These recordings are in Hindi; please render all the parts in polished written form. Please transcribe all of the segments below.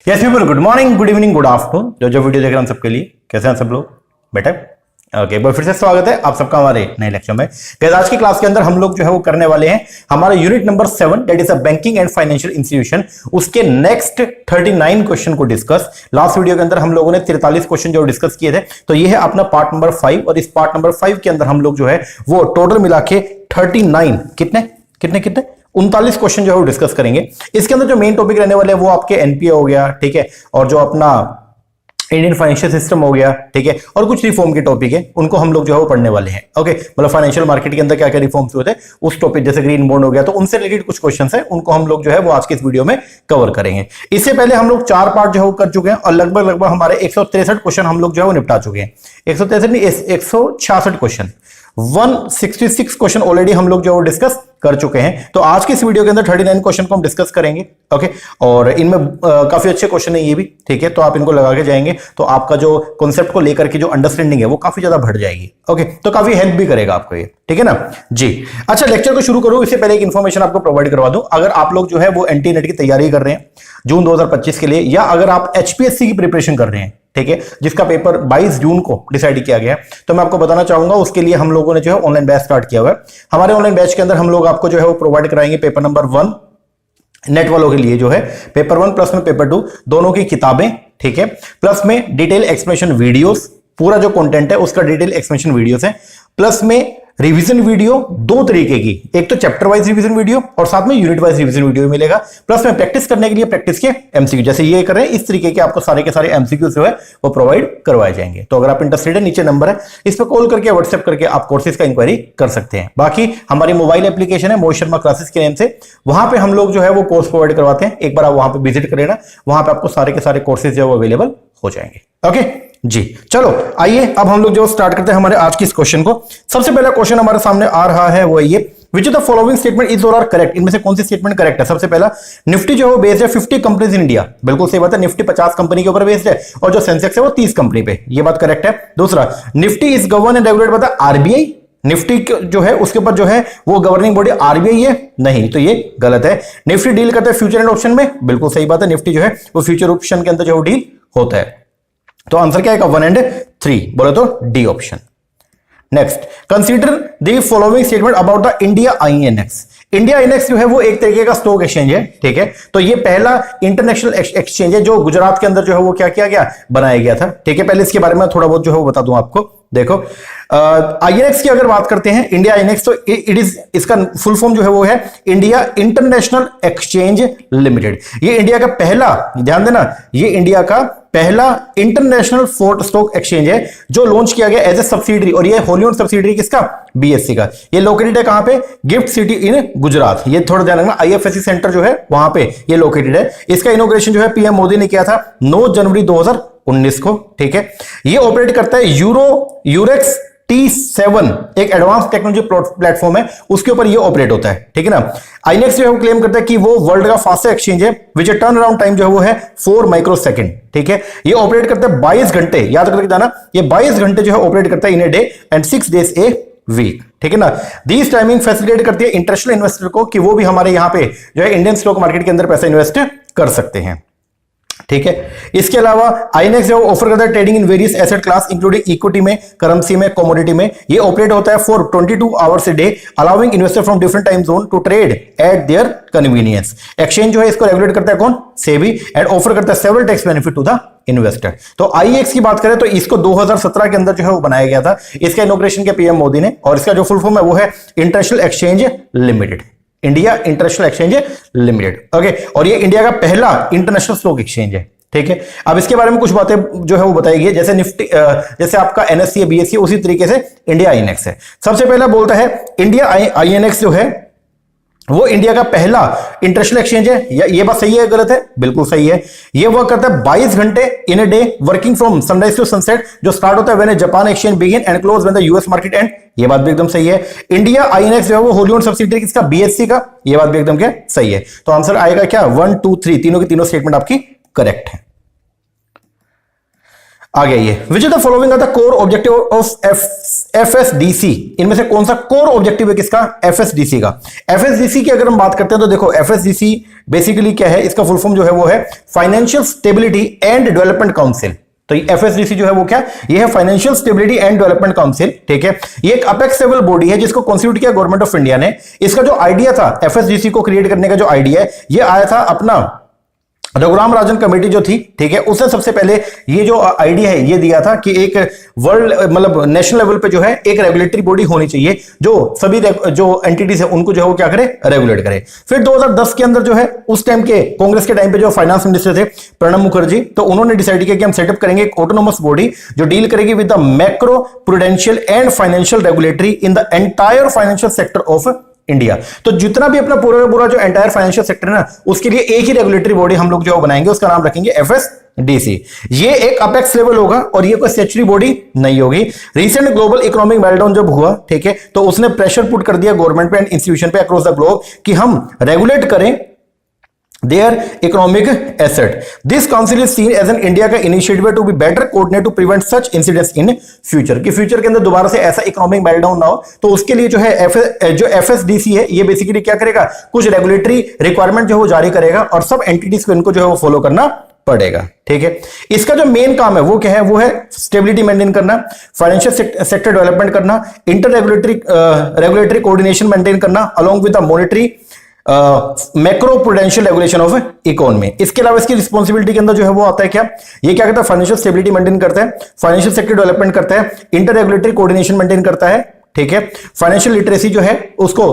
Yes people, good morning, good evening, good afternoon. जो वीडियो देख रहे हैं सब के लिए कैसे हैं सब लोग? बेटा ओके, फिर से स्वागत है आप सबका हमारे नए लेक्चर में। आज की क्लास के अंदर हम लोग जो है वो करने वाले हैं हमारा unit number 7 that is a banking and financial institution, उसके नेक्स्ट 39 क्वेश्चन को डिस्कस। लास्ट वीडियो के अंदर हम लोगों ने 43 क्वेश्चन जो डिस्कस किए थे, तो ये है अपना पार्ट नंबर 5 और इस पार्ट नंबर 5 के अंदर हम लोग जो है वो टोटल मिला के 39 कितने 39 क्वेश्चन जो है वो डिस्कस करेंगे। इसके अंदर जो मेन टॉपिक रहने वाले हैं वो आपके एनपीए हो गया, ठीक है, और जो अपना इंडियन फाइनेंशियल सिस्टम हो गया, ठीक है, और कुछ रिफॉर्म के टॉपिक है उनको हम लोग जो है वो पढ़ने वाले हैं। ओके, मतलब फाइनेंशियल मार्केट के अंदर क्या क्या रिफॉर्म्स हुए थे उस टॉपिक, जैसे ग्रीन बॉन्ड हो गया, तो उनसे रिलेटेड कुछ क्वेश्चंस हैं, उनको हम लोग जो है वो आज के इस वीडियो में कवर करेंगे। इससे पहले हम लोग 4 पार्ट जो है वो कर चुके हैं और लगभग हमारे 163 क्वेश्चन हम लोग जो है वो निपटा चुके हैं। 163 नहीं, 166 क्वेश्चन, 166 क्वेश्चन ऑलरेडी हम लोग जो है वो डिस्कस कर चुके हैं। तो आज के इस वीडियो के अंदर 39 क्वेश्चन को हम डिस्कस करेंगे। ओके, और इनमें काफी अच्छे क्वेश्चन है ये भी, ठीक है, तो आप इनको लगा के जाएंगे तो आपका जो कॉन्सेप्ट को लेकर के जो अंडरस्टैंडिंग है वो काफी ज्यादा बढ़ जाएगी। ओके, तो काफी हेल्प भी करेगा आपको ये, ठीक है ना जी। अच्छा, लेक्चर को शुरू करूं इससे पहले एक इन्फॉर्मेशन आपको प्रोवाइड करवा दूं। अगर आप लोग जो है वो एनटी नेट की तैयारी कर रहे हैं जून 2025 के लिए, या अगर आप एचपीएससी की प्रिपरेशन कर रहे हैं, ठीक है, जिसका पेपर 22 जून को डिसाइड किया गया है, तो मैं आपको बताना चाहूंगा उसके लिए हम लोगों ने जो है ऑनलाइन बैच स्टार्ट किया हुआ है। हमारे ऑनलाइन बैच के अंदर हम लोग आपको जो है वो प्रोवाइड कराएंगे पेपर नंबर 1 नेट वालों के लिए जो है पेपर 1 प्लस में पेपर 2 दोनों की किताबें, ठीक है, प्लस में डिटेल एक्सप्लेनेशन वीडियोस, पूरा जो कंटेंट है उसका डिटेल एक्सप्लेनेशन वीडियोस है, प्लस में रिवीजन वीडियो 2 तरीके की, एक तो चैप्टर वाइज रिवीजन वीडियो और साथ में यूनिट वाइज रिवीजन वीडियो मिलेगा, प्लस में प्रैक्टिस करने के लिए प्रैक्टिस के एमसीक्यू, जैसे ये कर रहे हैं इस तरीके के आपको सारे के सारे एमसीक्यू जो है वो प्रोवाइड करवाए जाएंगे। तो अगर आप इंटरेस्टेड है, नीचे नंबर है, इस पर कॉल करके व्हाट्सएप करके आप कोर्सेज का इंक्वायरी कर सकते हैं। बाकी हमारी मोबाइल एप्लीकेशन है मोहित शर्मा क्लासेस के नेम से, वहां पर हम लोग जो है वो कोर्स प्रोवाइड करवाते हैं। एक बार आप वहां पर विजिट करें ना, वहां पर आपको सारे के सारे कोर्सेज जो है वो अवेलेबल हो जाएंगे। ओके जी, चलो आइए अब हम लोग जो स्टार्ट करते हैं हमारे आज की इस क्वेश्चन को। सबसे पहला क्वेश्चन हमारे सामने आ रहा है वो ये, विच of the following statement is और आर करेक्ट, इनमें से कौन सी स्टेटमेंट करेक्ट है। सबसे पहला, निफ्टी जो है बेस्ड है 50 कंपनीज इन इंडिया, बिल्कुल सही बात है, निफ्टी 50 कंपनी के ऊपर बेस्ड है और जो सेंसेक्स है वो 30 कंपनी पे, ये बात करेक्ट है। दूसरा, Nifty is govern and regulated by the RBI, Nifty जो है उसके ऊपर जो है वो गवर्निंग बॉडी आरबीआई है, नहीं, तो ये गलत है। निफ्टी डील करता है फ्यूचर एंड ऑप्शन में, बिल्कुल सही बात है, निफ्टी जो है वो फ्यूचर ऑप्शन के अंदर जो डील होता है। तो आंसर क्या है 1 एंड 3, बोले तो D option. Next, consider the following statement about the India INX. India INX जो है वो एक तरीके का स्टॉक एक्सचेंज है, ठीक है, तो ये पहला इंटरनेशनल एक्सचेंज है जो गुजरात के अंदर जो है वो क्या किया गया, बनाया गया था, ठीक है। पहले इसके बारे में थोड़ा बहुत जो है वो बता दूं आपको। देखो, आईएनएक्स की अगर बात करते हैं, इंडिया आईएनएक्स, तो इट इज, इसका फुल फॉर्म जो है वो है इंडिया इंटरनेशनल एक्सचेंज लिमिटेड। ये इंडिया का पहला, ध्यान देना, ये इंडिया का पहला इंटरनेशनल स्टॉक एक्सचेंज है जो लॉन्च किया गया एज ए सब्सिडरी, और ये होली ओन्ड सब्सिडरी किसका, बीएससी का। ये लोकेटेड है कहां पे, गिफ्ट सिटी इन गुजरात, ये थोड़ा ध्यान रखना, आईएफएससी सेंटर जो है वहां पे ये लोकेटेड है। इसका इनॉग्रेशन जो है पीएम मोदी ने किया था 9 जनवरी 2019 को, ठीक है। ये ऑपरेट करता है यूरेक्स T7, एक एडवांस टेक्नोलॉजी प्लेटफॉर्म है, उसके ऊपर ये ऑपरेट होता है, ठीक है ना। आईएनएक्स जो है वो क्लेम करता है कि वो वर्ल्ड का फास्टेस्ट एक्सचेंज है, विच टर्न अराउंड टाइम जो है वो है 4 माइक्रोसेकंड, ठीक है। ये ऑपरेट करता है 22 घंटे, याद करके जाना, ये 22 घंटे जो है ऑपरेट करता है in a day and 6 days a week, ठीक है ना। दिस टाइमिंग फैसिलिटेट करती है इंटरनेशनल इन्वेस्टर को कि वो भी हमारे यहां पे जो है इंडियन स्टॉक मार्केट के अंदर पैसा इन्वेस्ट कर सकते हैं, ठीक है। इसके अलावा आईएनएक्स जो ऑफर करता है trading in various asset class including equity में, करेंसी में, कमोडिटी में। ये ऑपरेट होता है for 22 hours a day, allowing investor from different time zone to trade at their convenience. Exchange जो है इसको रेगुलेट करता है कौन, सेबी, एंड ऑफर करता है several tax benefit to the investor. तो आईएक्स की बात करें तो इसको 2017 के अंदर जो है वो बनाया गया था, इसका इनॉग्रेशन किया पीएम मोदी ने, और इसका जो फुल फॉर्म है वो है international exchange limited, India international exchange limited, okay. और ये इंडिया का पहला इंटरनेशनल स्टॉक एक्सचेंज है, ठीक है। अब इसके बारे में कुछ बातें जो है वो बताई गई, जैसे निफ्टी, जैसे आपका एनएससी है, बीएससी, उसी तरीके से इंडिया आईएनएक्स है। सबसे पहला बोलता है इंडिया आईएनएक्स जो है वो इंडिया का पहला इंटरनेशनल एक्सचेंज है। ये बात सही है गलत है, बिल्कुल सही है। ये वर्क करता है 22 घंटे in a day, working from sunrise to sunset, जो स्टार्ट होता है when Japan exchange begin and close when the US market end, ये बात भी एकदम सही है। इंडिया आईएनएक्स जो है वो होली ओन्ड सब्सिडरी किसका, बीएससी का, ये बात भी एकदम क्या सही है। तो आंसर आएगा क्या 1 2 3, तीनों की तीनों स्टेटमेंट आपकी करेक्ट है। आ गया ये, which is the following are the core objective of FSDC, इनमें से कौन सा कोर ऑब्जेक्टिव है किसका, एफएसडीसी का। एफएसडीसी की अगर हम बात करते हैं तो देखो एफएसडीसी बेसिकली क्या है, इसका फुल फॉर्म जो है वो है financial stability and development council. तो एफएसडीसी जो है वो क्या, ये है financial stability and development council, ठीक है। ये एक अपेक्स लेवल बॉडी है जिसको कॉन्स्टिट्यूट किया गवर्नमेंट ऑफ इंडिया ने। इसका जो आइडिया था एफएसडीसी को क्रिएट करने का, जो आइडिया है ये आया था अपना रघुराम राजन कमेटी जो थी, ठीक है, उसने सबसे पहले ये जो आइडिया है ये दिया था कि एक वर्ल्ड मतलब नेशनल लेवल पे जो है एक रेगुलेटरी बॉडी होनी चाहिए जो सभी जो एंटिटीज है उनको जो है वो क्या करे, रेगुलेट करे। फिर 2010 के अंदर जो है उस टाइम के कांग्रेस के टाइम पे जो फाइनेंस मिनिस्टर थे प्रणब मुखर्जी, तो उन्होंने डिसाइड किया कि हम सेटअप करेंगे एक ऑटोनोमस बॉडी जो डील करेगी with the macro prudential and financial regulatory in the entire financial sector of India. तो जितना भी अपना पूरा पूरा जो एंटायर फाइनेंशियल सेक्टर है ना, उसके लिए एक ही रेगुलेटरी बॉडी हम लोग जो बनाएंगे, उसका नाम रखेंगे एफएसडीसी। ये एक अपेक्स लेवल होगा और ये कोई स्टैट्यूटरी बॉडी नहीं होगी। रिसेंट ग्लोबल इकोनॉमिक मेल्टडाउन जब हुआ, ठीक है, तो उसने प्रेशर पुट कर दिया गवर्नमेंट पे एंड इंस्टीट्यूशन पे अक्रॉस द ग्लोब कि हम रेगुलेट करें their economic asset. This council is seen as an India का initiative to be better coordinate to prevent such incidents in future, कि फ्यूचर के अंदर दोबारा से ऐसा इकोनॉमिक मेल्टडाउन ना हो। तो उसके लिए जो है जो एफएसडीसी है ये बेसिकली क्या करेगा, कुछ रेगुलेटरी रिक्वायरमेंट जो है वो जारी करेगा और सब एंटिटीज को इनको जो है वो फॉलो करना पड़ेगा, ठीक है। इसका जो मेन काम है वो क्या है, वो है स्टेबिलिटी मेंटेन करना, फाइनेंशियल सेक्टर डेवलपमेंट करना, इंटर रेगुलेटरी कोऑर्डिनेशन मेंटेन करना along with the monetary macro prudential regulation of economy. इसके अलावा इसकी रिस्पॉन्सिबिलिटी के अंदर जो है वो आता है क्या, ये क्या करता है, फाइनेंशियल स्टेबिलिटी मेंटेन करता है, फाइनेंशियल सेक्टर डेवलपमेंट करता है, इंटर रेगुलेटरी कोऑर्डिनेशन मेंटेन करता है, ठीक है, फाइनेंशियल लिटरेसी जो है उसको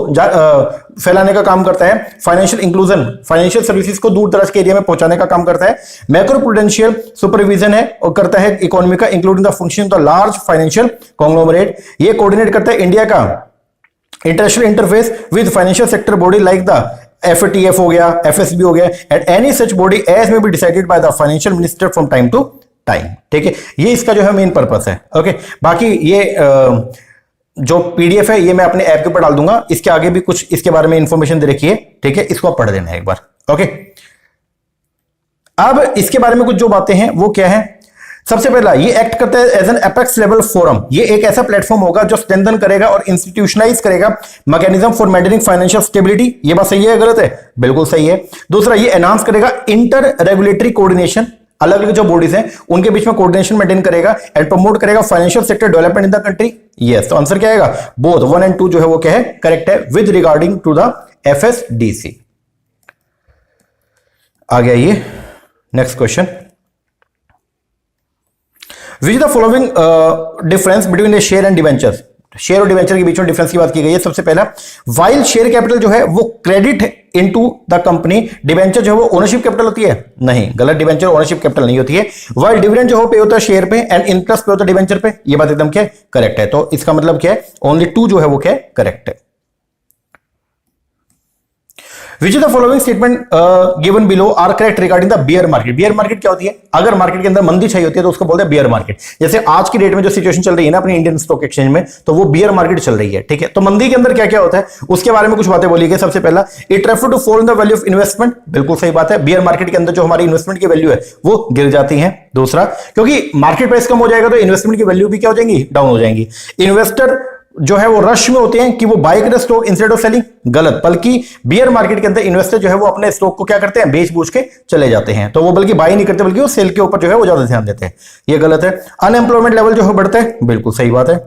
फैलाने का काम करता है, फाइनेंशियल इंक्लूजन, फाइनेंशियल सर्विसेज को दूर दराज के एरिया में पहुंचाने का काम करता है, मैक्रो प्रूडेंशियल सुपरविजन है और करता है इकोनॉमी का, including the function of the large financial conglomerate. ये कोऑर्डिनेट करता है इंडिया का international interface with financial sector body like the FATF हो गया, एफएसबी हो गया, and any such body as may be decided by the financial minister from time to time, ठीक है। ये इसका जो है मेन पर्पस है, ओके। बाकी ये जो पीडीएफ है ये मैं अपने ऐप के ऊपर डाल दूंगा, इसके आगे भी कुछ इसके बारे में इंफॉर्मेशन दे रखी है, ठीक है, इसको आप पढ़ देना एक बार, ओके। अब इसके बारे में कुछ जो बातें हैं वो क्या है, सबसे पहला ये एक्ट करता है as an apex level forum. ये एक ऐसा प्लेटफॉर्म होगा जो स्ट्रेंथन करेगा और इंस्टीट्यूशनलाइज करेगा mechanism for maintaining financial stability. ये बात सही है, गलत है? बिल्कुल सही है। दूसरा, ये एनहांस करेगा इंटर रेगुलेटरी कोऑर्डिनेशन, अलग अलग जो बॉडीज हैं उनके बीच में कोऑर्डिनेशन मेंटेन करेगा एंड प्रमोट करेगा financial sector development in the country. Yes, तो आंसर क्या आएगा? बोथ 1 and 2 जो है वो क्या है? करेक्ट है with regarding to the FSDC. आ गया ये next question. Which the following difference between A share and debenture. Share और डिवेंचर के बीच में डिफरेंस की बात की गई है। सबसे पहला, वाइल शेयर कैपिटल जो है वो credit into the company, debenture जो है वो ओनरशिप कैपिटल होती है? नहीं, गलत, डिवेंचर ओनरशिप कैपिटल नहीं होती है। वाइल डिविडेंड जो हो पे होता है शेयर पे एंड इंटरेस्ट पे होता है डिवेंचर पे। ये बात एकदम क्या है? करेक्ट है। तो इसका मतलब क्या है? ओनली 2 जो है वो क्या है? करेक्ट है। Which of the following statement given below are correct regarding the bear market? bear market क्या होती है? अगर मार्केट के अंदर मंदी छाई होती है तो उसको बोलते हैं bear market। जैसे आज की डेट में जो सिचुएशन चल रही है ना अपनी इंडियन स्टॉक एक्सचेंज में, तो वो bear market चल रही है, ठीक है। तो मंदी के अंदर क्या क्या होता है उसके बारे में कुछ बातें बोली गई। सबसे पहला, it refer to fall in the value of investment. बिल्कुल सही बात है, bear market के अंदर जो हमारी इन्वेस्टमेंट की वैल्यू है वो गिर जाती है। दूसरा, क्योंकि मार्केट प्राइस कम हो जाएगा तो इन्वेस्टमेंट की वैल्यू भी क्या हो जाएंगी? डाउन हो जाएंगी। इन्वेस्टर जो है वो रश में होते हैं कि वो बाय करें स्टॉक इंस्टेड ऑफ सेलिंग। गलत, बल्कि बियर मार्केट के अंदर इन्वेस्टर जो है वो अपने स्टॉक को क्या करते हैं? बेच बूझ के चले जाते हैं। तो वो बल्कि बाय नहीं करते बल्कि वो सेल के ऊपर जो है वो ज्यादा ध्यान देते हैं। ये गलत है। अनएम्प्लॉयमेंट लेवल जो है बढ़ता है। बिल्कुल सही बात है।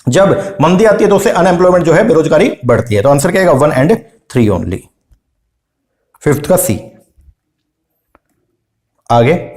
जब मंदी आती है तो उससे अनएम्प्लॉयमेंट जो है, बेरोजगारी बढ़ती है। तो आंसर क्या आएगा? 1 and 3 ओनली। 5th का सी। आगे,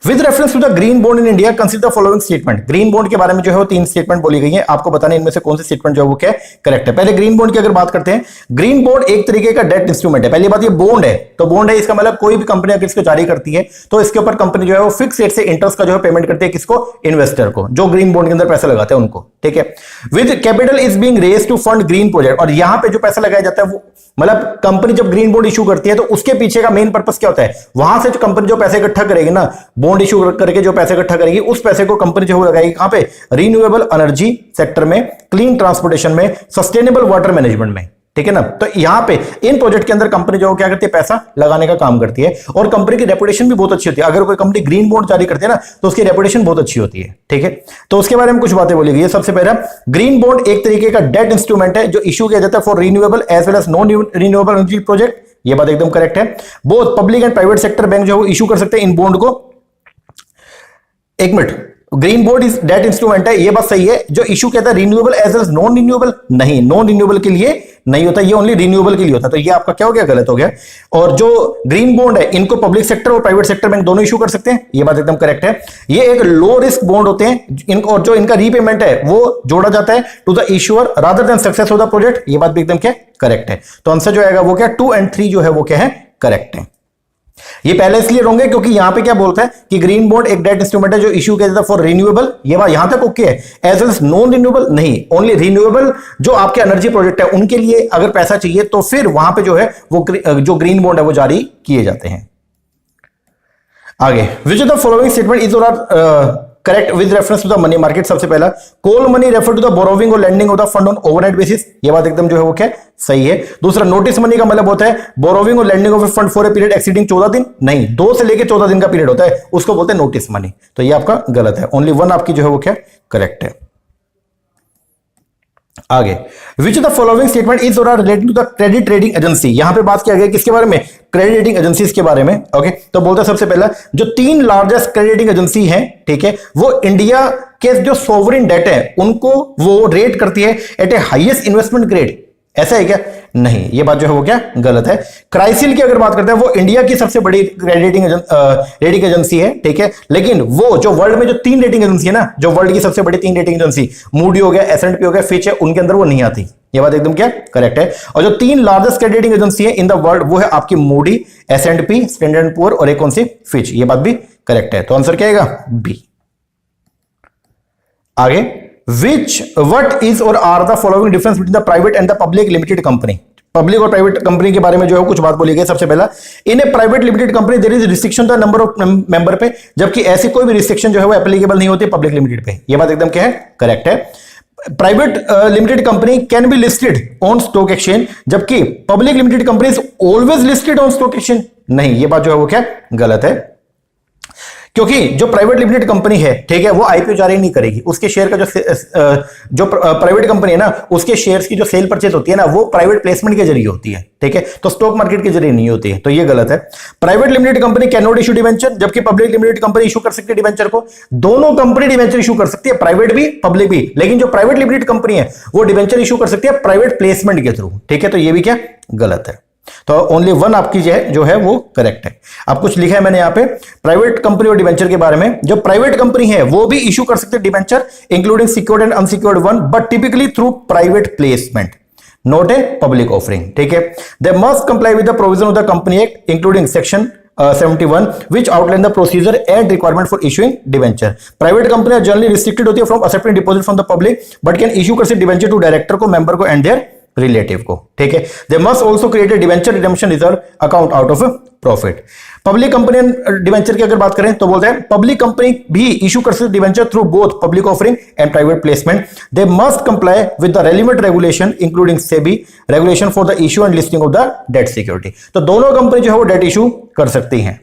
with reference to the green bond in India consider the following statement. Green bond के बारे में जो है वो 3 स्टेटमेंट बोली गई है। आपको बताना इनमें से कौन सी स्टेटमेंट जो है वो क्या करेक्ट है। पहले ग्रीन बॉन्ड की अगर बात करते हैं, ग्रीन बॉन्ड एक तरीके का डेट इंस्ट्रूमेंट है। पहली बात, ये बॉन्ड है, तो बॉन्ड है इसका मतलब कोई भी कंपनी अगर इसको जारी करती है तो इसके ऊपर कंपनी जो है वो फिक्स रेट से इंटरेस्ट का जो है पेमेंट करती है। किसको? इन्वेस्टर को, जो ग्रीन बॉन्ड के अंदर पैसा लगाते हैं उनको, ठीक है। With capital is being raised to fund green project. और यहां पे जो पैसा लगाया जाता है वो मतलब कंपनी जब ग्रीन बॉन्ड इशू करती है तो उसके पीछे का मेन पर्पस क्या होता है? वहां से जो कंपनी जो पैसे इकट्ठा करेगी ना, बॉन्ड इशू करके जो पैसे इकट्ठा करेगी, उस पैसे को कंपनी जो लगाएगी कहां पे? रिन्यूएबल एनर्जी सेक्टर में, क्लीन ट्रांसपोर्टेशन में, सस्टेनेबल वाटर मैनेजमेंट में, ठीक है ना। तो यहां पे इन प्रोजेक्ट के अंदर कंपनी जो क्या करती है, पैसा लगाने का काम करती है और कंपनी की रेपुटेशन भी बहुत अच्छी होती है। अगर कोई कंपनी ग्रीन बॉन्ड जारी करती है ना तो उसकी रेपुटेशन बहुत अच्छी होती है, ठीक है। तो उसके बारे में कुछ बातें बोली गई है। सबसे पहला, ग्रीन बॉन्ड एक तरीके का डेट इंस्ट्रूमेंट है जो इश्यू किया जाता है for renewable as well as non renewable energy project. ये बात एकदम करेक्ट है। Both public and private sector bank जो है वो इशू कर सकते हैं इन बॉन्ड को। एक मिनट, green bond is debt instrument है, ये बात सही है। जो इशू कहता है renewable as well as non renewable, नहीं, नॉन रिन्यूएबल के लिए नहीं होता, ये ओनली रिन्यूएबल के लिए होता है। तो ये आपका क्या हो गया, गलत हो गया। और जो ग्रीन बॉन्ड है इनको पब्लिक सेक्टर और प्राइवेट सेक्टर बैंक दोनों इशू कर सकते हैं, ये बात एकदम करेक्ट है। ये एक लो रिस्क बॉन्ड होते हैं और जो इनका रीपेमेंट है वो जोड़ा जाता है to the issuer rather than success of the project, ये बात भी एकदम क्या करेक्ट है। तो आंसर जो आएगा वो क्या, 2 और 3 जो है वो क्या है, करेक्ट है। ये पहले इसलिए होंगे क्योंकि यहां पे क्या बोलता है कि ग्रीन बॉन्ड एक डेट इंस्ट्रूमेंट है जो इशू किया जाता है फॉर रिन्यूएबल, ये बात यहां तक ओके है। As well as non renewable नहीं, ओनली रिन्यूएबल जो आपके एनर्जी प्रोजेक्ट है उनके लिए अगर पैसा चाहिए तो फिर वहां पे जो है वो जो ग्रीन बॉन्ड है वो जारी किए जाते हैं। आगे, which of the following statement is और correct with reference to the money market. सबसे पहला, call money refer to the borrowing और lending of the fund on overnight basis, ये बात एकदम जो है वो क्या सही है। दूसरा, नोटिस मनी का मतलब होता है बोरोविंग और lending of A fund for a period exceeding 14 दिन, नहीं, 2 से लेकर 14 दिन का पीरियड होता है, उसको बोलते हैं नोटिस मनी। तो ये आपका गलत है, ओनली 1 आपकी जो है वो क्या करेक्ट है। आगे, which of the following statement is और are related to the credit trading agency. यहां पे बात किया गया किसके बारे में, क्रेडिट रेटिंग एजेंसीज के बारे में। ओके, तो बोलता है सबसे पहला, जो 3 लार्जेस्ट क्रेडिट रेटिंग एजेंसी हैं, ठीक है, वो इंडिया के जो सोवरेन डेट है उनको वो रेट करती है एट ए हाईएस्ट इन्वेस्टमेंट ग्रेड, ऐसा है क्या, नहीं, ये बात जो है वो क्या गलत है। क्राइसिल की अगर बात करते हैं वो इंडिया की सबसे बड़ी रेटिंग एजेंसी है, ठीक है, लेकिन वो जो वर्ल्ड में जो 3 रेटिंग एजेंसी है ना, जो वर्ल्ड की सबसे बड़ी 3 रेटिंग एजेंसी, मूडी हो गया, एस&पी हो गया, फिच है, उनके अंदर वो नहीं आती, ये बात एकदम क्या करेक्ट है। और जो 3 लार्जेस्ट क्रेडिट रेटिंग एजेंसी है इन द वर्ल्ड वो है आपकी मूडी, एस&पी, स्टैंडर्ड एंड पुअर और एक कौन सी, फिच, ये बात भी करेक्ट है। तो आंसर क्या आएगा, बी। आगे, what is or are the following difference between the private and the public limited company। Public और प्राइवेट कंपनी के बारे में जो है कुछ बात बोली गई। सबसे पहला, in a private limited company there is restriction the number of member पे, जबकि ऐसी कोई भी रिस्ट्रिक्शन जो है वो एप्लीकेबल नहीं होती पब्लिक लिमिटेड पे, ये बात एकदम क्या है करेक्ट है। Private limited company can be listed on stock exchange, जबकि public limited company is always listed on stock exchange, नहीं, ये बात जो है वो क्या गलत है। क्योंकि जो प्राइवेट लिमिटेड कंपनी है, ठीक है, वो आईपीओ जारी नहीं करेगी, उसके शेयर का जो प्राइवेट कंपनी है ना, उसके शेयर्स की जो सेल परचेज होती है ना वो प्राइवेट प्लेसमेंट के जरिए होती है, ठीक है, तो स्टॉक मार्केट के जरिए नहीं होती है, तो ये गलत है। Private limited company can not issue debenture, जबकि पब्लिक लिमिटेड कंपनी इशू कर सकती है डिवेंचर को। दोनों कंपनी डिवेंचर इशू कर सकती है, प्राइवेट भी पब्लिक भी, लेकिन जो प्राइवेट लिमिटेड कंपनी है वो डिवेंचर इशू कर सकती है प्राइवेट प्लेसमेंट के थ्रू, ठीक है, तो ये भी क्या गलत है। तो ओनली 1 आपकी जो है वो करेक्ट है। अब कुछ लिखा है मैंने यहां पे प्राइवेट कंपनी और डिवेंचर के बारे में। जो प्राइवेट कंपनी है वो भी इशू कर सकते हैं debenture including secured and unsecured one, but typically through private placement, not a public offering, ठीक है। They must comply with the provision of the company act including section 71 which outline the procedure and requirement for issuing debenture। Private कंपनियां जनरली रिस्ट्रिक्टेड होती है from accepting deposit from the public but can issue कर सकते डिवेंचर टू डायरेक्टर को, मेंबर को एंड देयर रिलेटिव को, ठीक है। They must also create a debenture redemption reserve account out of profit. Public company debenture की अगर बात करें तो बोलते हैं पब्लिक कंपनी भी इशू कर सकती debenture through both public offering and private placement. They must comply with the relevant regulation including SEBI regulation for the issue and listing of the debt security. तो दोनों कंपनी जो है वो डेट इशू कर सकती हैं,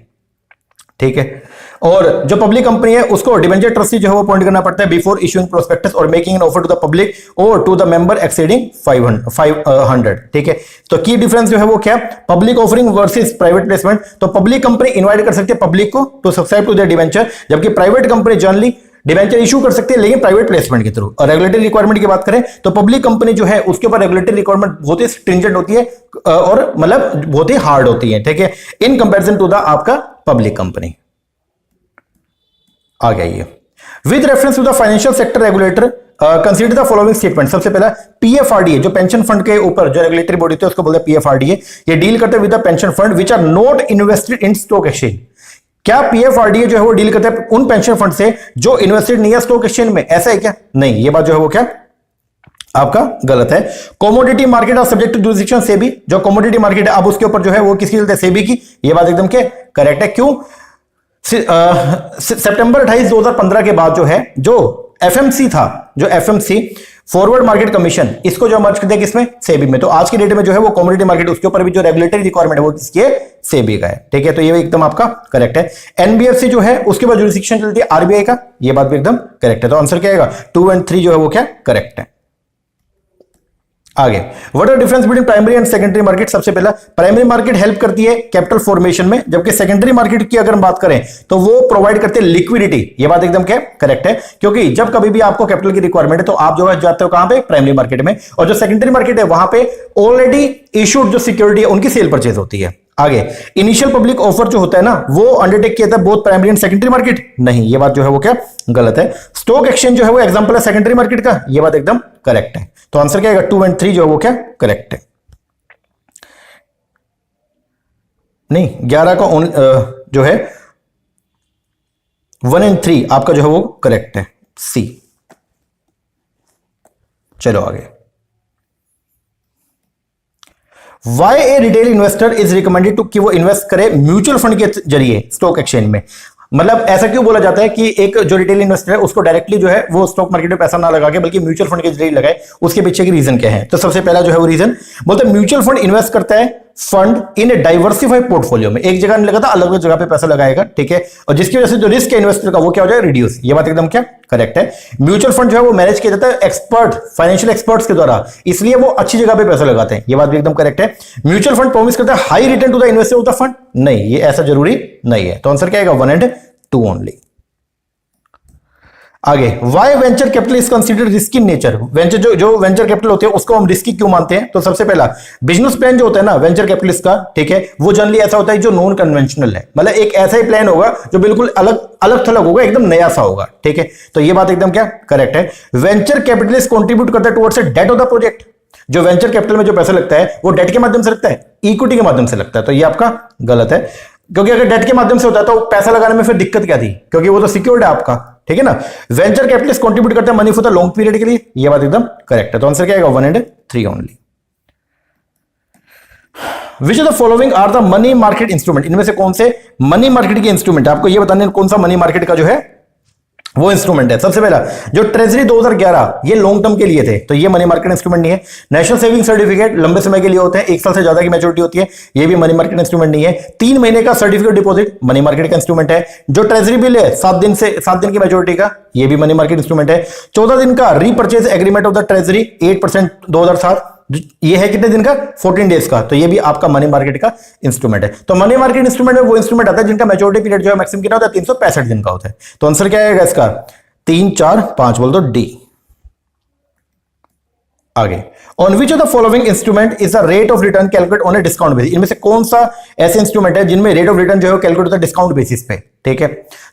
ठीक है। और जो पब्लिक कंपनी है उसको डिवेंचर ट्रस्टी जो है वो अपॉइंट करना पड़ता है बिफोर इशूइंग प्रोस्पेक्टस और making an offer to the public और टू द मेंबर एक्सीडिंग 500, ठीक है। तो की डिफरेंस जो है वो क्या, public offering versus private placement. तो पब्लिक कंपनी इनवाइट कर सकती है पब्लिक को to subscribe to the debenture, जबकि private company generally debenture issue कर सकती है लेकिन प्राइवेट प्लेसमेंट के थ्रू। और रेगुलेटरी रिक्वायरमेंट की बात करें तो पब्लिक कंपनी जो है उसके ऊपर रेगुलेटरी रिक्वायरमेंट बहुत ही स्ट्रिंजेंट होती है और मतलब बहुत ही हार्ड होती है, ठीक है, इन कंपेरिजन टू द आपका पब्लिक कंपनी। आ गया ये with reference to the financial sector regulator consider the following statement. सबसे पहला पीएफआरडीए जो पेंशन फंड के ऊपर जो रेगुलेटरी बॉडी होती है उसको बोलते हैं पीएफआरडीए। ये डील करते हैं with the pension fund which are not invested in stock exchange. क्या पीएफआरडीए जो है वो डील करते हैं उन पेंशन फंड से जो इन्वेस्टेड नहीं है स्टॉक एक्सचेंज में, ऐसा है क्या, नहीं, ये बात जो है वो क्या आपका गलत है। Commodity market are subject to jurisdiction SEBI. जो कमोडिटी मार्केट है अब उसके ऊपर जो है वो किसकी चलते है, सेबी की, ये बात एकदम क्या करेक्ट है। क्यों, सितंबर 28, 2015 के बाद जो है जो एफएमसी था, जो एफएमसी फॉरवर्ड मार्केट कमीशन, इसको जो मर्ज कर दिया किसमें, सेबी में। तो आज की डेट में जो है वो कमोडिटी मार्केट, उसके ऊपर भी जो रेगुलेटरी रिक्वायरमेंट है वो किसकी है, सेबी का है। ठीक है, तो ये एकदम आपका करेक्ट है। एनबीएफसी जो है उसके बाद जुरिस्डिक्शन चलती है आरबीआई का, ये बात भी एकदम करेक्ट है। तो आंसर क्या आएगा, 2 और 3 जो है वो क्या करेक्ट है। आगे, what are difference between primary and secondary market. सबसे पहला, प्राइमरी मार्केट हेल्प करती है कैपिटल फॉर्मेशन में, जबकि सेकेंडरी मार्केट की अगर हम बात करें तो वो प्रोवाइड करते हैं लिक्विडिटी। ये बात एकदम क्या करेक्ट है, क्योंकि जब कभी भी आपको कैपिटल की रिक्वायरमेंट है तो आप जो है जाते हो कहां पे, प्राइमरी मार्केट में, और जो सेकेंडरी मार्केट है वहां पे ऑलरेडी इशूड जो सिक्योरिटी है उनकी सेल परचेज होती है। आगे, इनिशियल पब्लिक ऑफर जो होता है ना वो अंडरटेक किया था both primary and secondary market, नहीं, ये बात जो है वो क्या गलत है। स्टॉक एक्सचेंज जो है वो एग्जांपल है सेकेंडरी मार्केट का, ये बात एकदम करेक्ट है। तो आंसर क्या आएगा, 2 और 3 जो है वो क्या करेक्ट है। नहीं, 11 का जो है 1 और 3 आपका जो है वो करेक्ट है, सी। चलो आगे, why a retail investor is recommended to, कि वो इन्वेस्ट करे म्यूचुअल फंड के जरिए स्टॉक एक्सचेंज में। मतलब ऐसा क्यों बोला जाता है कि एक जो रिटेल इन्वेस्टर है उसको डायरेक्टली जो है वो स्टॉक मार्केट में पैसा ना लगा के बल्कि म्यूचुअल फंड के जरिए लगाए, उसके पीछे की रीजन क्या है। तो सबसे पहला जो है वो रीजन बोलते हैं म्यूचुअल फंड इन्वेस्ट करता है fund in A diversified portfolio में, एक जगह नहीं लगाता, अलग अलग जगह पे पैसा लगाएगा। ठीक है, और जिसकी वजह से जो रिस्क है इन्वेस्टर का वो क्या हो जाए, रिड्यूस। ये बात एकदम क्या करेक्ट है। म्यूचुअल फंड जो है वो मैनेज किया जाता है एक्सपर्ट, फाइनेंशियल एक्सपर्ट्स के द्वारा, इसलिए वो अच्छी जगह पे पैसा लगाते हैं, ये बात भी एकदम करेक्ट है। म्यूचुअल फंड प्रॉमिस करता है high return to the investor of the fund, नहीं, ये ऐसा जरूरी नहीं है। तो आंसर क्या आएगा, 1 और 2 ओनली। आगे, why venture capital is considered risky in nature. Venture जो वेंचर कैपिटल होते हैं उसको हम रिस्की क्यों मानते हैं। तो सबसे पहला, बिजनेस प्लान जो होता है ना वेंचर कैपिटलिस्ट का, ठीक है, वो जनरली ऐसा होता है जो नॉन कन्वेंशनल है, मतलब एक ऐसा ही प्लान होगा जो बिल्कुल अलग अलग थलग होगा, एकदम नया सा होगा। ठीक है, तो ये बात एकदम क्या करेक्ट है। वेंचर कैपिटलिस्ट कॉन्ट्रीब्यूट करता है towards debt of the project. जो वेंचर कैपिटल में जो पैसा लगता है वो डेट के माध्यम से लगता है, इक्विटी के माध्यम से लगता है, तो ये आपका गलत है, क्योंकि अगर डेट के माध्यम से होता है तो पैसा लगाने में फिर दिक्कत क्या थी, क्योंकि वो तो सिक्योर्ड है आपका। ठीक है ना, वेंचर कैपिटलिस्ट कंट्रीब्यूट करते हैं money for the long period के लिए, ये बात एकदम करेक्ट है। तो आंसर क्या आएगा, 1 और 3 ओनली। Which of the following are the money market instrument, इनमें से कौन से मनी मार्केट के इंस्ट्रूमेंट है, आपको ये बताने कौन सा मनी मार्केट का जो है वो इंस्ट्रूमेंट है। सबसे पहला, जो ट्रेजरी 2011 ये लॉन्ग टर्म के लिए थे, तो ये मनी मार्केट इंस्ट्रूमेंट नहीं है। नेशनल सेविंग सर्टिफिकेट लंबे समय के लिए होते हैं, 1 साल से ज्यादा की मैच्योरिटी होती है, ये भी मनी मार्केट इंस्ट्रूमेंट नहीं है। 3 महीने का सर्टिफिकेट डिपॉजिट मनी मार्केट का इंस्ट्रूमेंट है। जो ट्रेजरी बिल है 7 दिन की मैच्योरिटी का, ये भी मनी मार्केट इंस्ट्रूमेंट है। 14 दिन का repurchase agreement of the treasury 8% 2007, ये है कितने दिन का, 14 डेज का, तो ये भी आपका मनी मार्केट का इंस्ट्रूमेंट है। तो मनी मार्केट इंस्ट्रूमेंट में वो इंस्ट्रूमेंट आता है जिनका मैच्योरिटी पीरियड जो है मैक्सिमम कितना होता है, 365 दिन का होता है। तो आंसर क्या आएगा इसका, 3, 4, 5 बोल दो, डी। आगे, on which of the following instrument is the rate of return calculate on a discount basis, इनमें से कौन सा ऐसे इंस्ट्रूमेंट है जिनमें रेट ऑफ रिटर्न जो है कैलकुलेट होता है डिस्काउंट बेसिस पे। ठीक है,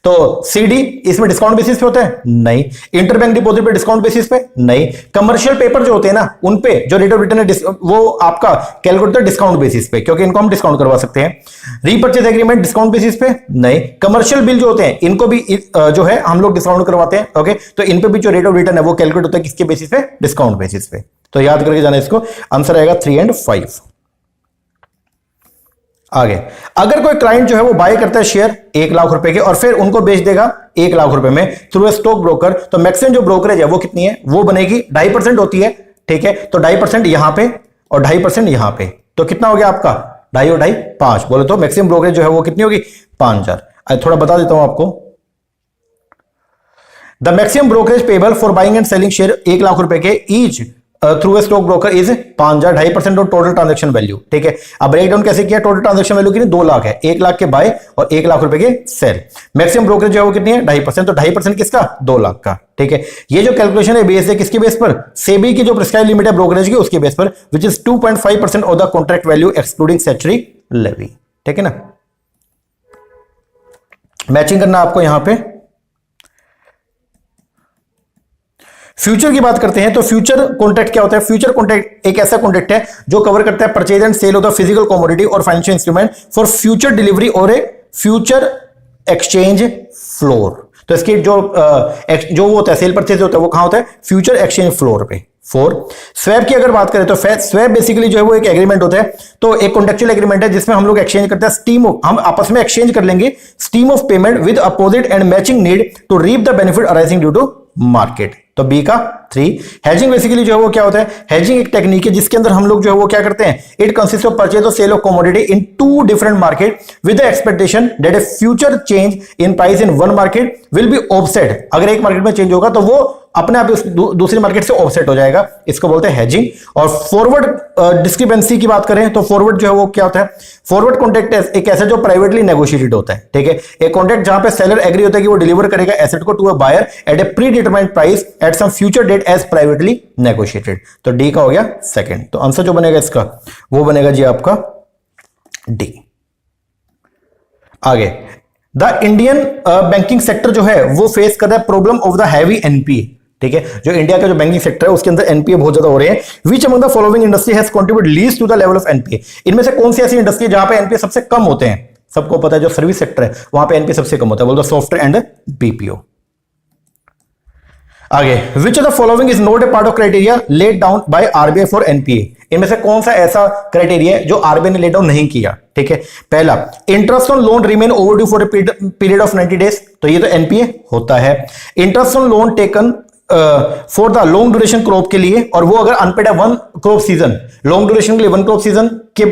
तो सीडी इसमें डिस्काउंट बेसिस पे होता है, नहीं। इंटरबैंक डिपॉजिट पे डिस्काउंट बेसिस पे, नहीं। कमर्शियल पेपर जो होते हैं ना उन पे जो रेट ऑफ रिटर्न है वो आपका कैलकुलेट होता है डिस्काउंट बेसिस पे, क्योंकि इनको हम डिस्काउंट करवा सकते हैं। रीपर्चेज एग्रीमेंट डिस्काउंट बेसिस पे, नहीं। कमर्शियल बिल जो होते हैं इनको भी जो है हम लोग डिस्काउंट करवाते हैं। ओके, तो इन पे भी जो रेट ऑफ रिटर्न है वो कैलकुलेट होता है किसके बेसिस पे, डिस्काउंट बेसिस पे। तो याद करके जाना इसको, आंसर आएगा 3 और 5। आगे, अगर कोई क्लाइंट जो है वो बाय करता है शेयर 1 लाख रुपए के और फिर उनको बेच देगा 1 लाख रुपए में थ्रू ए स्टॉक ब्रोकर, तो मैक्सिमम जो ब्रोकरेज है वो कितनी है, वो बनेगी 2.5% होती है। ठीक है, तो 2.5% यहां पे और 2.5% यहां पे, तो कितना हो गया आपका, 2.5 और 2.5 5 बोले तो मैक्सिमम ब्रोकरेज जो है वो कितनी होगी, 5000। थोड़ा बता देता हूं आपको, the maximum brokerage payable for buying and selling share 1 lakh रुपए के each through a stock broker is 5000, 2.5% of total transaction value. ठीक है, अब ब्रेक डाउन कैसे किया, टोटल ट्रांजैक्शन वैल्यू कितनी, 2 लाख है, 1 लाख के बाय और 1 लाख रुपए के सेल। मैक्सिमम ब्रोकरेज जो है वो कितनी है, 2.5%, तो 2.5% किसका, 2 लाख का। ठीक है, ये जो कैलकुलेशन है बेस है किसके बेस पर, सेबी की जो प्रिस्क्राइब लिमिट है ब्रोकरेज की उसके बेस पर, which is 2.5% of the contract value excluding statutory levy. ठीक है ना, मैचिंग करना आपको यहां पे। फ्यूचर की बात करते हैं, तो फ्यूचर कॉन्ट्रैक्ट क्या होता है, फ्यूचर कॉन्ट्रैक्ट एक ऐसा कॉन्ट्रैक्ट है जो कवर करता है purchase and sale of the physical commodity और financial instrument for future delivery और ए फ्यूचर एक्सचेंज फ्लोर। तो इसकी जो वो होता है सेल परचेज होता है वो कहां होता है, फ्यूचर एक्सचेंज फ्लोर पे। 4, स्वैप की अगर बात करें तो स्वैप बेसिकली जो है वो एक एग्रीमेंट होता है, तो एक कॉन्ट्रेक्चुअल एग्रीमेंट है जिसमें हम लोग एक्सचेंज करते हैं स्टीम ऑफ, हम आपस में एक्सचेंज कर लेंगे stream of payment with opposite and matching need to reap the benefit arising due to market. तो बी का 3। हेजिंग बेसिकली जो है वो क्या होता है, हेजिंग एक टेक्निक है जिसके अंदर हम लोग जो है वो क्या करते हैं, इट कंसिस्ट ऑफ परचेज और sale of commodity in two different market with the expectation that a future change in price in one market will be offset. अगर एक मार्केट में चेंज होगा तो वो अपने आप दूसरी मार्केट से ऑफसेट हो जाएगा, इसको बोलते हैं हेजिंग। और फॉरवर्ड डिस्क्रिपेंसी की बात करें तो फॉरवर्ड जो है वो क्या होता है, फॉरवर्ड कॉन्ट्रैक्ट एक ऐसा जो प्राइवेटली नेगोशिएटेड होता है, ठीक है, एक कॉन्ट्रैक्ट जहां पे सेलर एग्री होता है कि वो डिलीवर करेगा एसेट को to a buyer at a pre determined price at some future date as privately negotiated. तो डी का हो गया सेकंड। तो आंसर जो बनेगा इसका वो बनेगा जी आपका डी। आगे, द इंडियन बैंकिंग सेक्टर जो है वो फेस कर रहा है problem of the heavy NPA, ठीक है, जो इंडिया का जो बैंकिंग सेक्टर है उसके अंदर एनपीए बहुत ज्यादा हो रहे हैं। Which among the following industry has contribute least to the level of NPA, इनमें से कौन सी ऐसी इंडस्ट्री जहां पे एनपीए सबसे कम होते हैं? सबको पता है जो सर्विस सेक्टर है वहां पे एनपीए सबसे कम होता है, बोल दो सॉफ्टवेयर एंड बीपीओ। आगे, which of the following is not a part of criteria laid down by RBI for NPA, इनमें से कौन सा ऐसा क्राइटेरिया है जो आरबीआई ने लेड डाउन नहीं किया? ठीक है, पहला, interest on loan remain overdue for a period of 90 days, तो ये तो एनपीए होता है। Interest on loan taken for the long duration crop के लिए, और वो अगर अनपेड है one crop season, long duration के लिए वन क्रॉप सीजन के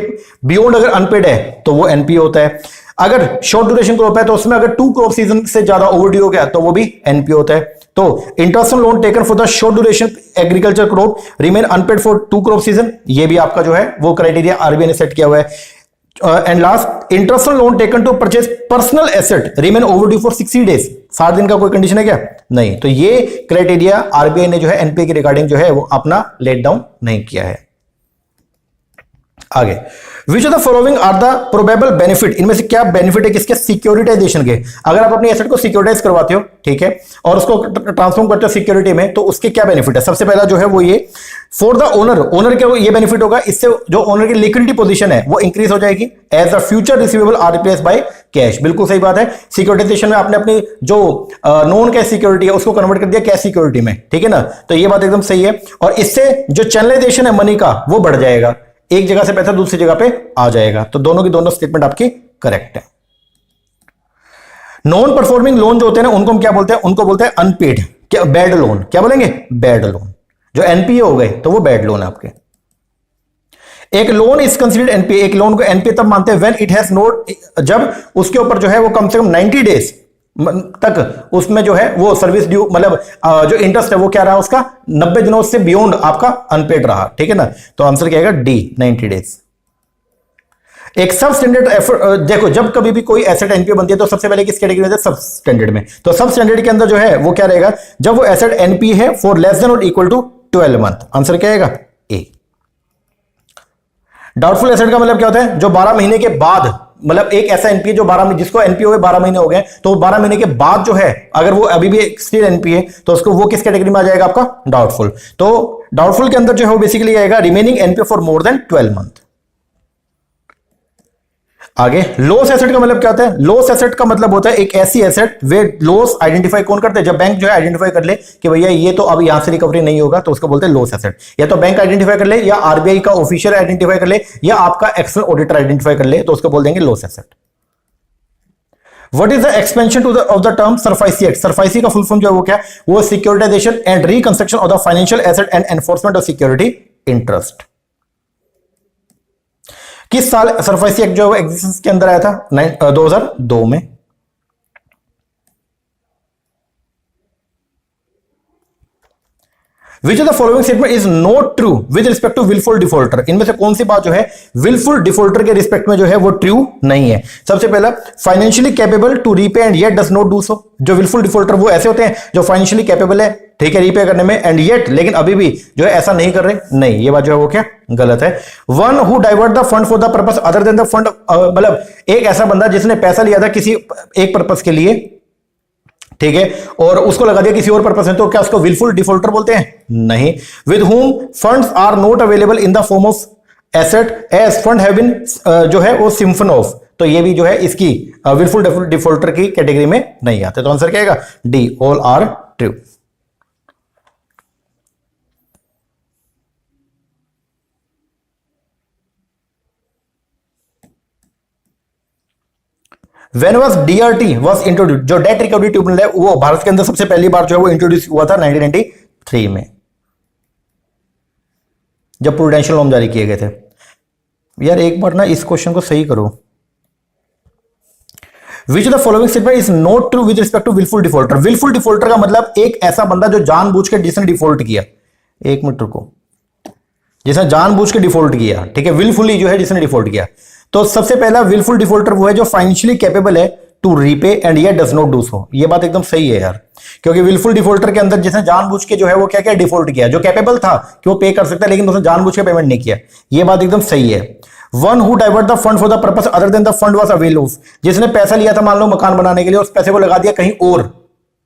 बियॉन्ड अगर अनपेड है तो वो एनपीए होता है। अगर शॉर्ट ड्यूरेशन क्रॉप है तो उसमें अगर टू क्रॉप सीजन से ज्यादा ओवरड्यू हो गया तो वो भी एनपीए होता है। तो interest on loan taken for the short duration agriculture crop remain unpaid for two crop season, ये भी आपका जो है वो क्राइटेरिया आरबीआई ने सेट किया हुआ है। And last, interest on loan taken to purchase personal asset remain overdue for 60 days, 60 दिन का कोई कंडीशन है क्या? नहीं। तो ये क्राइटेरिया आरबीआई ने जो है एनपीए की रिगार्डिंग जो है वो अपना लेट डाउन नहीं किया है। आगे, which of the following are the probable benefit, इनमें से क्या बेनिफिट है किसके? सिक्योरिटाइजेशन के। अगर आप अपनी एसेट को सिक्योरिटाइज करवाते हो, ठीक है, और उसको ट्रांसफॉर्म करते हो सिक्योरिटी में, तो उसके क्या बेनिफिट है? सबसे पहला जो है वो ये, फॉर द ओनर, ओनर के ये बेनिफिट होगा, इससे जो ओनर की लिक्विडिटी पोजीशन है वो इंक्रीज हो जाएगी as the future receivable are replace by cash. बिल्कुल सही बात है, सिक्योरिटाइजेशन में आपने अपनी जो नॉन कैश सिक्योरिटी है उसको कन्वर्ट कर दिया कैश सिक्योरिटी में, ठीक है ना, तो ये बात एकदम सही है। और इससे जो चैनलाइजेशन है मनी का वो बढ़ जाएगा, एक जगह से पैसा दूसरी जगह पे आ जाएगा। तो दोनों की दोनों स्टेटमेंट आपकी करेक्ट है। नॉन परफॉर्मिंग लोन जो होते हैं ना उनको हम क्या बोलते हैं? उनको बोलते हैं अनपेड, क्या बैड लोन, क्या बोलेंगे? Bad loan. जो एनपीए हो गए तो वो बैड लोन है आपके। एक लोन इज कंसीडर्ड एनपीए, एक लोन को एनपीए तब मानते हैं व्हेन इट हैज नोट, जब उसके ऊपर जो है वो कम से कम 90 डेज तक उसमें जो है वो सर्विस ड्यू, मतलब जो इंटरेस्ट है वो क्या रहा उसका 90 दिनों से बियॉन्ड आपका अनपेड रहा, ठीक है ना। तो आंसर क्या आएगा? D, 90 days. एक सब स्टैंडर्ड एफर्ट, देखो जब कभी भी कोई एसेट एनपीए बनती है तो सबसे पहले किस कैटेगरी में? सब स्टैंडर्ड में। तो सब स्टैंडर्ड के अंदर जो है वो क्या रहेगा? जब वो एसेट एनपीए है फॉर लेस देन और इक्वल टू 12 मंथ, आंसर क्या आएगा? ए। डाउटफुल एसेट का मतलब क्या होता है? जो 12 महीने के बाद, मतलब एक ऐसा एनपीए जो 12, जिसको एनपीए हुए 12 महीने हो गए, तो 12 महीने के बाद जो है अगर वो अभी भी स्टिल एनपीए तो उसको वो किस कैटेगरी में आ जाएगा? आपका डाउटफुल। तो डाउटफुल के अंदर जो है वो बेसिकली आएगा remaining NPA for more than 12 month. आगे, लॉस एसेट का मतलब क्या होता है? लॉस एसेट का मतलब होता है एक ऐसी एसेट वे लॉस आइडेंटिफाई कौन करते हैं? जब बैंक जो है आइडेंटिफाई कर ले कि भैया ये तो अब यहां से रिकवरी नहीं होगा, तो उसको बोलते हैं लॉस एसेट। या तो बैंक आइडेंटिफाई कर ले, या आरबीआई का ऑफिशियल आइडेंटिफाई कर ले, या आपका एक्सटर्नल ऑडिटर आइडेंटिफाई कर ले, तो उसको बोल देंगे loss asset. What is the expansion to of the term SARFAESI act? SARFAESI का फुल फॉर्म जो है वो क्या? वो securitisation and reconstruction of the financial asset and enforcement of security interest. किस साल सरफाइसी एक्ट जो एग्जिस्टेंस के अंदर आया था? 2002 में। Which of the following statement is not true with respect to wilful defaulter? इनमें से कौन सी बात जो है विलफुल डिफॉल्टर के रिस्पेक्ट में जो है वो ट्रू नहीं है? सबसे पहला, financially capable to repay and yet does not do so. जो विलफुल डिफॉल्टर वो ऐसे होते हैं जो फाइनेंशियली कैपेबल है, ठीक है, रीपे करने में, एंड येट लेकिन अभी भी जो है ऐसा नहीं कर रहे, नहीं, ये बात जो है वो क्या गलत है। One who divert the fund for the purpose other than the fund, मतलब एक ऐसा बंदा जिसने पैसा लिया था किसी एक पर्पस के लिए, ठीक है, और उसको लगा दिया किसी और पर्पस में, तो क्या उसको विलफुल डिफॉल्टर बोलते हैं? नहीं। With whom funds are not available in the form of asset as fund have been, जो है वो सिम्फन ऑफ, तो ये भी जो है इसकी विलफुल डिफॉल्टर की कैटेगरी में नहीं आते। तो आंसर क्या आएगा? D, all are true. When was DRT was introduced? जो डेट रिकवरी ट्रिब्यूनल है वो भारत के अंदर सबसे पहली बार जो है वो इंट्रोड्यूस हुआ था 1993 3 में, जब प्रूडेंशियल नॉर्म जारी किए गए थे। यार एक बार ना इस क्वेश्चन को सही करो। Which the following statement is not true with respect to wilful defaulter. Wilful defaulter का मतलब एक ऐसा बंदा जो जानबूझ के जिसने डिफॉल्ट किया, एक मिनट रुको, जिसने जानबूझ के डिफॉल्ट किया, ठीक है, विलफुली जो है जिसने डिफॉल्ट किया। तो सबसे पहला विलफुल डिफॉल्टर वो है जो फाइनेंशियली कैपेबल है टू रीपे एंड ये डज नॉट डू सो। ये बात एकदम सही है यार, क्योंकि विलफुल डिफॉल्टर के अंदर जिसने जानबूझ के जो है वो क्या क्या डिफॉल्ट किया, जो कैपेबल था कि वो पे कर सकता है लेकिन उसने जानबूझ के पेमेंट नहीं किया। ये बात एकदम सही है। One who divert the fund for the purpose other than the fund was avail of. जिसने पैसा लिया था मान लो मकान बनाने के लिए, उस पैसे को लगा दिया कहीं और,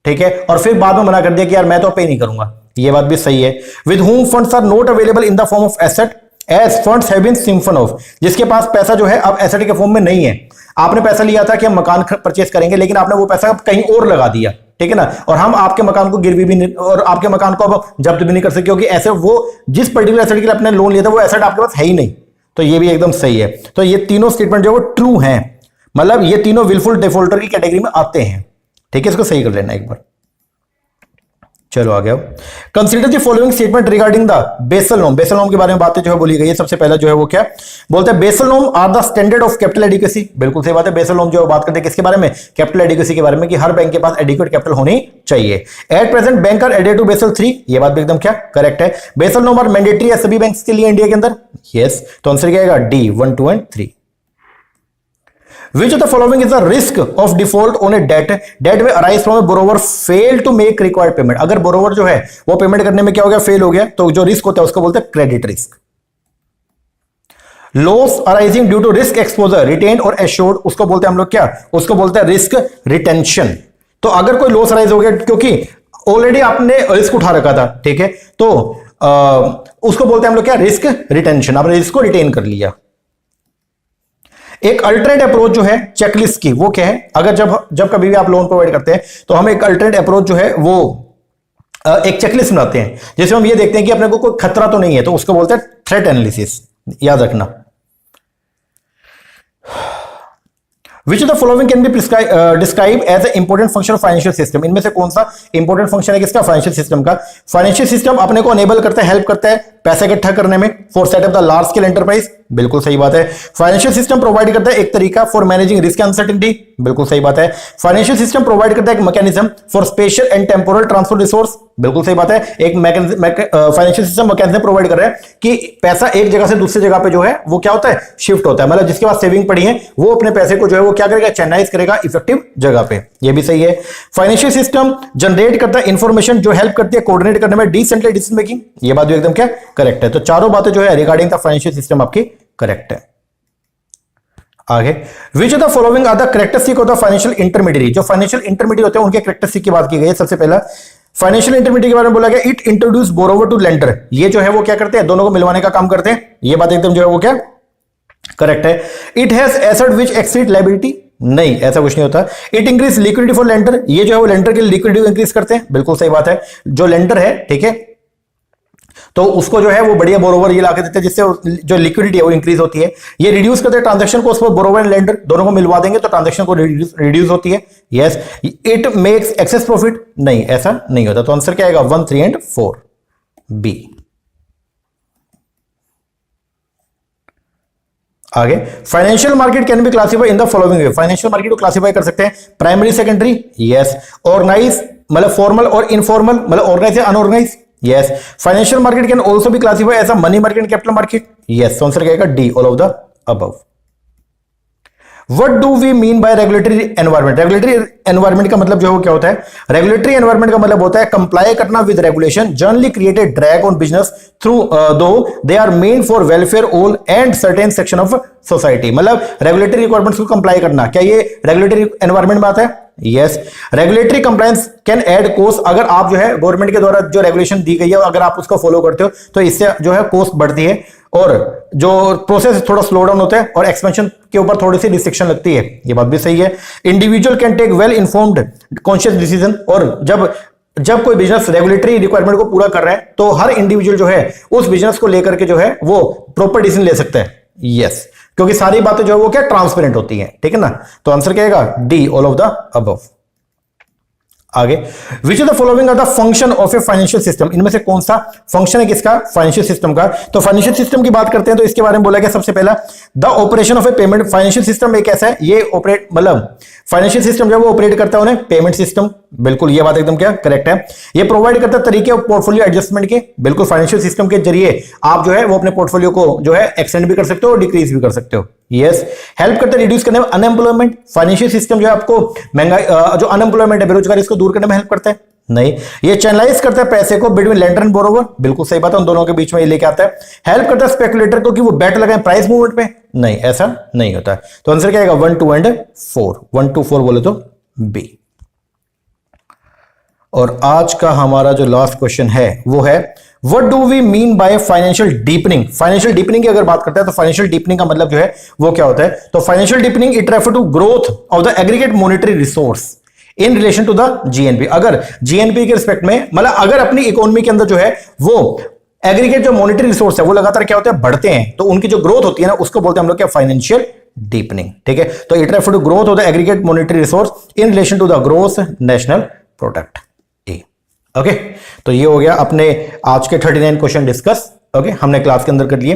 ठीक है, और फिर बाद में मना कर दिया कि यार मैं तो पे नहीं करूंगा। ये बात भी सही है। With whom funds are not available in the form of asset as funds have been siphoned off. जिसके पास पैसा जो है अब एसेट के फॉर्म में नहीं है। आपने पैसा लिया था कि हम मकान परचेस करेंगे, लेकिन आपने वो पैसा कहीं और लगा दिया, ठीक है ना, और हम आपके मकान को गिरवी भी नहीं, और आपके मकान को अब जब्त भी नहीं कर सकते, क्योंकि ऐसे वो जिस पर्टिकुलर एसेट के लिए आपने लोन लिया था वो एसेट आपके पास है ही नहीं। तो ये भी एकदम सही है। तो ये तीनों स्टेटमेंट जो वो ट्रू हैं, मतलब ये तीनों विलफुल डिफॉल्टर की कैटेगरी में आते हैं, ठीक है। इसको सही कर लेना एक बार। चलो आ गया। Consider the following statement regarding the Basel norm. Basel norm के बारे में बातें जो है बोली गई है। सबसे पहला जो है वो क्या बोलते हैं, Basel norm are the standard of capital adequacy. बिल्कुल सही बात है। बेसल नॉर्म जो बात करते हैं किसके बारे में, कैपिटल एडिक्वेसी के बारे में, कि हर बैंक के पास एडिक्वेट कैपिटल होनी चाहिए। At present bank are added to Basel 3। ये बात भी एकदम क्या करेक्ट है। बेसल नॉर्म आर मैंडेटरी है सभी बैंक्स के लिए इंडिया के अंदर। यस, तो आंसर क्या आएगा D 1, 2 and 3। Which of the following is the risk of default on a debt that may arise from a borrower fail to make required payment? अगर borrower जो है वो पेमेंट करने में क्या हो गया, फेल हो गया, तो जो रिस्क होता है उसको बोलते हैं credit risk. Loss arising due to risk exposure retain और एश्योर्ड, उसको बोलते हैं हम लोग क्या, उसको बोलते हैं रिस्क रिटेंशन। तो अगर कोई लॉस अराइज हो गया क्योंकि ऑलरेडी आपने रिस्क उठा रखा था, ठीक है, तो उसको बोलते हैं हम लोग क्या, रिस्क रिटेंशन। आपने रिस्क को रिटेन कर लिया। एक अल्टरनेट अप्रोच जो है चेकलिस्ट की, वो क्या है, अगर जब कभी भी आप लोन प्रोवाइड करते हैं तो हम एक अल्टरनेट अप्रोच जो है वो एक चेकलिस्ट बनाते हैं, जिसमें हम ये देखते हैं कि अपने को कोई खतरा तो नहीं है, तो उसको बोलते हैं थ्रेट एनालिसिस। याद रखना। Which of the following can be described as an important function of financial system? इनमें से कौन सा इंपॉर्टेंट फंक्शन है किसका, फाइनेंशियल सिस्टम का। फाइनेंशियल सिस्टम अपने को अनेबल करता है, हेल्प करता है पैसा इकट्ठा करने में, for setup the large scale enterprise. बिल्कुल सही बात है। फाइनेंशियल सिस्टम प्रोवाइड करता है एक तरीका फॉर मैनेजिंग रिस्क अनसर्टेनिटी। बिल्कुल सही बात है। फाइनेंशियल सिस्टम प्रोवाइड करता है एक mechanism for special and temporal transfer resource. बिल्कुल सही बात है। एक फाइनेंशियल सिस्टम मैकेनिज्म प्रोवाइड कर रहा है कि पैसा एक जगह से दूसरी जगह पे जो है वो क्या होता है, शिफ्ट होता है। मतलब जिसके पास सेविंग पड़ी है वो अपने पैसे को जो है वो क्या करेगा, चैनलाइज करेगा इफेक्टिव जगह पे। ये भी सही है। फाइनेंशियल सिस्टम जनरेट करता है इंफॉर्मेशन जो हेल्प करती है कोऑर्डिनेट करने में डिसेंट्रलाइज्ड डिसीजन मेकिंग। ये बात भी एकदम क्या करेक्ट है। तो चारों बातें जो है रिगार्डिंग द फाइनेंशियल सिस्टम आपकी करेक्ट है। आगे, which of the following are the characteristic of the financial intermediate. जो फाइनेंशियल इंटरमीडिएट होते हैं उनके कैरेक्टरिस्टिक की बात की गई है। सबसे पहला फाइनेंशियल इंटरमीडिएट के बारे में बोला गया, it introduce borrower to lender. ये जो है वो क्या करते हैं, दोनों को मिलवाने का काम करते हैं। ये बात एकदम जो है वो क्या करेक्ट है। It has asset which exceed liability, नहीं ऐसा कुछ नहीं होता। It increase liquidity for lender, ये जो है वो लेंडर के लिक्विडिटी इंक्रीज करते हैं। बिल्कुल सही बात है। जो लेंडर है, ठीक है, तो उसको जो है वो बढ़िया बोरोवर ये लाके देते हैं, जिससे जो लिक्विडिटी है वो इंक्रीज होती है। ये रिड्यूस करते हैं ट्रांजैक्शन को, उसको बोरोवर एंड लेंडर दोनों को मिलवा देंगे तो ट्रांजैक्शन को रिड्यूस होती है। Yes. It makes access profit, नहीं ऐसा नहीं होता। तो आंसर क्या आएगा 1, 3 एंड 4 बी। आगे, financial market can be classified in the following way. Financial market को क्लासिफाई कर सकते हैं प्राइमरी, सेकेंडरी। यस। ऑर्गेनाइज मतलब फॉर्मल और इनफॉर्मल, मतलब ऑर्गेनाइज या unorganised. Yes. Financial market can also be classified as a money market and capital market. Yes. So answer क्या आएगा D, all of the above. What do we mean by regulatory environment? Regulatory environment का मतलब जो है क्या होता है, regulatory environment का मतलब होता है comply करना with regulation generally create a drag on business through though they are meant for welfare all and certain section of society। मतलब regulatory requirements को comply करना, क्या ये regulatory environment में आता है? Yes. Regulatory compliance can add cost. अगर आप जो है गवर्नमेंट के द्वारा जो रेगुलेशन दी गई है अगर आप उसको फॉलो करते हो तो इससे जो है कॉस्ट बढ़ती है और जो प्रोसेस थोड़ा स्लो डाउन होता है और एक्सपेंशन के ऊपर थोड़ी सी रिस्ट्रिक्शन लगती है। ये बात भी सही है। Individual can take well informed conscious decision, और जब कोई बिजनेस रेगुलेटरी रिक्वायरमेंट को पूरा कर रहा है तो हर इंडिविजुअल जो है उस बिजनेस को लेकर के जो है वो प्रॉपर डिसीजन ले सकता है। यस, क्योंकि सारी बातें जो है वो क्या ट्रांसपेरेंट होती हैं, ठीक है ना। तो आंसर क्या आएगा D, all of the above. आगे, which of the following are the function of a financial system, इनमें से कौन सा फंक्शन है किसका, फाइनेंशियल सिस्टम का। तो फाइनेंशियल सिस्टम की बात करते हैं तो इसके बारे में बोला गया सबसे पहला the operation of A payment. Financial system एक ऐसा है, ये ऑपरेट मतलब फाइनेंशियल सिस्टम जो वो ऑपरेट करता है उन्हें पेमेंट सिस्टम, बिल्कुल ये बात एकदम क्या करेक्ट है। ये प्रोवाइड करता है तरीके ऑफ पोर्टफोलियो एडजस्टमेंट के, बिल्कुल फाइनेंशियल सिस्टम के जरिए आप जो है वो अपने पोर्टफोलियो को जो है एक्सटेंड भी कर सकते हो और डिक्रीज भी कर सकते हो। यस, हेल्प करता है रिड्यूस करने में अनएम्प्लॉयमेंट। फाइनेंशियल सिस्टम जो है आपको महंगाई जो अनएम्प्लॉयमेंट है बेरोजगारी इसको दूर करने में हेल्प करता है नहीं। ये चैनलाइज करता है पैसे को बिटवीन लेंडर एंड बोरोवर, बिल्कुल सही बात है, उन दोनों के बीच में ये लेके आता है। हेल्प करता है स्पेकुलेटर को कि वो बेट लगाए प्राइस मूवमेंट पे, नहीं ऐसा नहीं होता है। तो आंसर क्या आएगा 1, 2 एंड 4, 1, 2, 4 बोले तो बी। और आज का हमारा जो लास्ट क्वेश्चन है वो है what do we mean by financial deepening. Financial deepening की अगर बात करते हैं तो फाइनेंशियल डीपनिंग का मतलब जो है वो क्या होता है, तो financial deepening it refer to growth of the aggregate monetary resource in relation to the GNP. अगर जीएनपी के रिस्पेक्ट में मतलब अगर अपनी इकोनॉमी के अंदर जो है वो एग्रीगेट जो मॉनेटरी रिसोर्स है वो लगातार क्या होते हैं बढ़ते हैं, तो उनकी जो ग्रोथ होती है ना उसको बोलते हैं हम लोग क्या, फाइनेंशियल डीपनिंग। ठीक है, तो it refer to growth of the aggregate monetary resource in relation to the growth national product. Okay, तो ये हो गया अपने आज के 39 क्वेश्चन डिस्कस। ओके, हमने क्लास के अंदर कर लिए।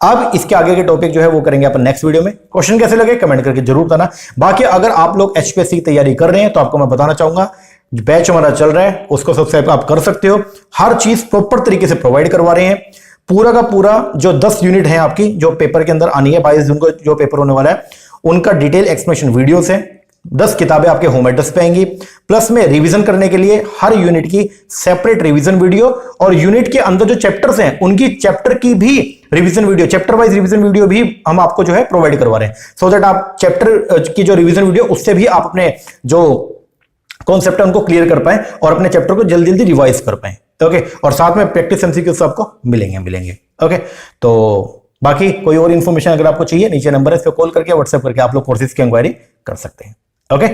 अब इसके आगे के टॉपिक जो है वो करेंगे अपन नेक्स्ट वीडियो में। क्वेश्चन कैसे लगे कमेंट करके जरूर बताना। बाकी अगर आप लोग एचपीएससी की तैयारी कर रहे हैं तो आपको मैं बताना चाहूंगा बैच हमारा चल रहा है, उसको सब्सक्राइब आप कर सकते हो। हर चीज प्रॉपर तरीके से प्रोवाइड करवा रहे हैं। पूरा का पूरा जो 10 यूनिट है आपकी जो पेपर के अंदर आनी है 22 जून को जो पेपर होने वाला है, उनका डिटेल एक्सप्लेनेशन वीडियोस है। 10 किताबें आपके होम एड्रेस पे आएंगी, प्लस में रिवीजन करने के लिए हर यूनिट की सेपरेट रिवीजन वीडियो और यूनिट के अंदर जो चैप्टर्स हैं उनकी चैप्टर की भी revision video, chapter wise revision video भी हम आपको जो है प्रोवाइड करवा रहे हैं, सो दैट आप चैप्टर की जो रिवीजन वीडियो उससे भी आप अपने जो कॉन्सेप्ट है उनको क्लियर कर पाए और अपने चैप्टर को जल्दी जल्दी रिवाइज कर पाए। ओके, और साथ में प्रैक्टिस एमसीक्यूज आपको मिलेंगे। ओके, तो बाकी कोई और इन्फॉर्मेशन अगर आपको चाहिए नीचे नंबर है, इस पर कॉल करके व्हाट्सएप करके आप लोग कोर्सेज की इंक्वायरी कर सकते हैं। ओके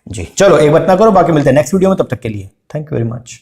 जी, चलो एक बात ना करो, बाकी मिलते हैं नेक्स्ट वीडियो में, तब तक के लिए थैंक यू वेरी मच।